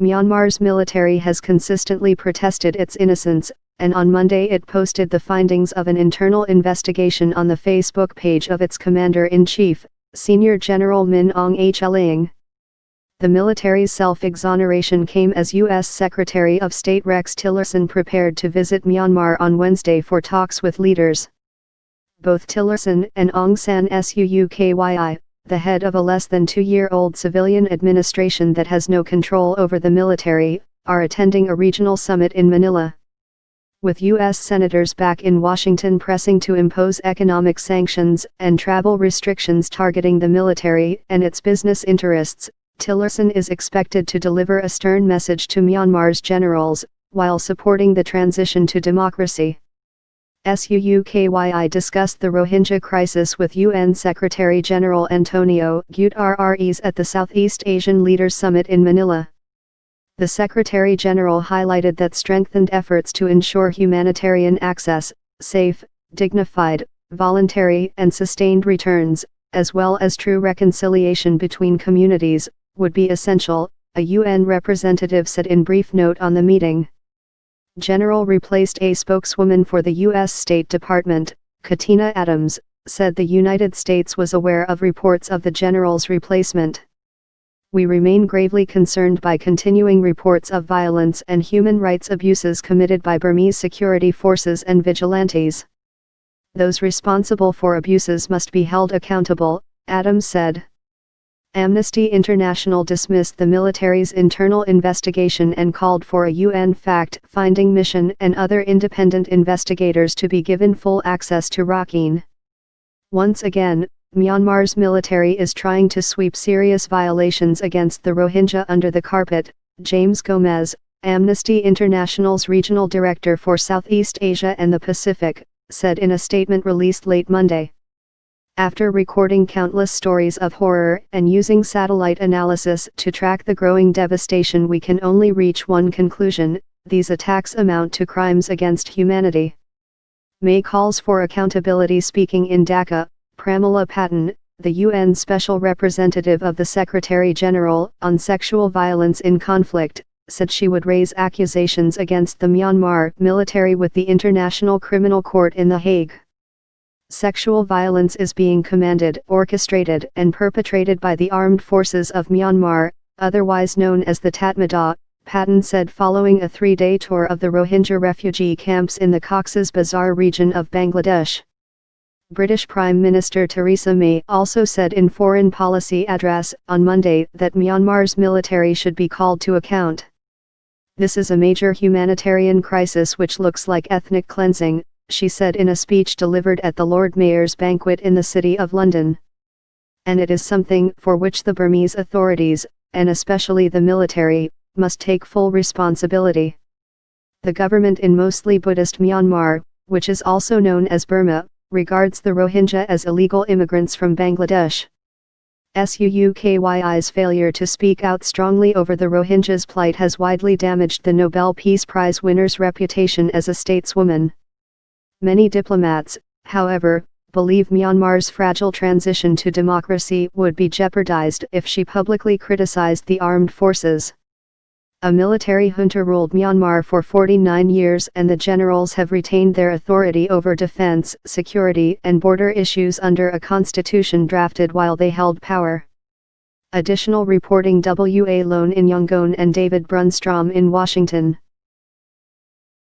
Myanmar's military has consistently protested its innocence, and on Monday it posted the findings of an internal investigation on the Facebook page of its Commander-in-Chief, Senior General Min Aung Hlaing. The military's self-exoneration came as U.S. Secretary of State Rex Tillerson prepared to visit Myanmar on Wednesday for talks with leaders. Both Tillerson and Aung San Suu Kyi, the head of a less than 2-year-old civilian administration that has no control over the military, are attending a regional summit in Manila. With U.S. senators back in Washington pressing to impose economic sanctions and travel restrictions targeting the military and its business interests, Tillerson is expected to deliver a stern message to Myanmar's generals, while supporting the transition to democracy. Suu Kyi discussed the Rohingya crisis with UN Secretary-General Antonio Guterres at the Southeast Asian Leaders Summit in Manila. The Secretary-General highlighted that strengthened efforts to ensure humanitarian access, safe, dignified, voluntary and sustained returns, as well as true reconciliation between communities, would be essential, a UN representative said in brief note on the meeting. General replaced a spokeswoman for the U.S. State Department, Katina Adams, said the United States was aware of reports of the general's replacement. We remain gravely concerned by continuing reports of violence and human rights abuses committed by Burmese security forces and vigilantes. Those responsible for abuses must be held accountable, Adams said. Amnesty International dismissed the military's internal investigation and called for a UN fact-finding mission and other independent investigators to be given full access to Rakhine. Once again, Myanmar's military is trying to sweep serious violations against the Rohingya under the carpet, James Gomez, Amnesty International's regional director for Southeast Asia and the Pacific, said in a statement released late Monday. After recording countless stories of horror and using satellite analysis to track the growing devastation, we can only reach one conclusion: these attacks amount to crimes against humanity. May calls for accountability. Speaking in Dhaka, Pramila Patten, the UN Special Representative of the Secretary-General on sexual violence in conflict, said she would raise accusations against the Myanmar military with the International Criminal Court in The Hague. Sexual violence is being commanded, orchestrated and perpetrated by the armed forces of Myanmar, otherwise known as the Tatmadaw, Patten said following a 3-day tour of the Rohingya refugee camps in the Cox's Bazar region of Bangladesh. British Prime Minister Theresa May also said in Foreign Policy Address on Monday that Myanmar's military should be called to account. This is a major humanitarian crisis which looks like ethnic cleansing, she said in a speech delivered at the Lord Mayor's banquet in the City of London. And it is something for which the Burmese authorities, and especially the military, must take full responsibility. The government in mostly Buddhist Myanmar, which is also known as Burma, regards the Rohingya as illegal immigrants from Bangladesh. Suu Kyi's failure to speak out strongly over the Rohingyas' plight has widely damaged the Nobel Peace Prize winner's reputation as a stateswoman. Many diplomats, however, believe Myanmar's fragile transition to democracy would be jeopardized if she publicly criticized the armed forces. A military junta ruled Myanmar for 49 years and the generals have retained their authority over defense, security and border issues under a constitution drafted while they held power. Additional reporting: W.A. Lone in Yangon and David Brunstrom in Washington.